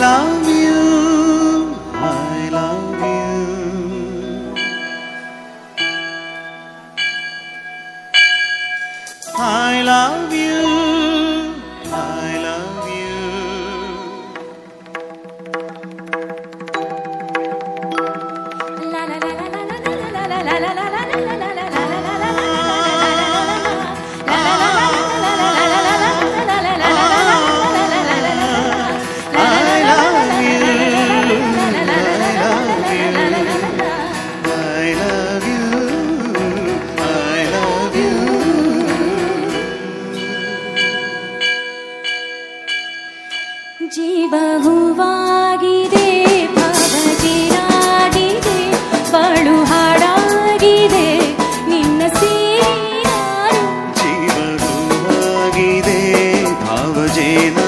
love you, I love you. I love you, I love you. La la la la la la la la la la ಜೀವ ಹೂವಾಗಿದೆ ಭಾವಜೀನಾಗಿದೆ ಬಾಳು ಹಾಡಾಗಿದೆ ನಿನ್ನ ಸೇರಿ ಜೀವ ಹೂವಾಗಿದೆ ಭಾವಜೇನ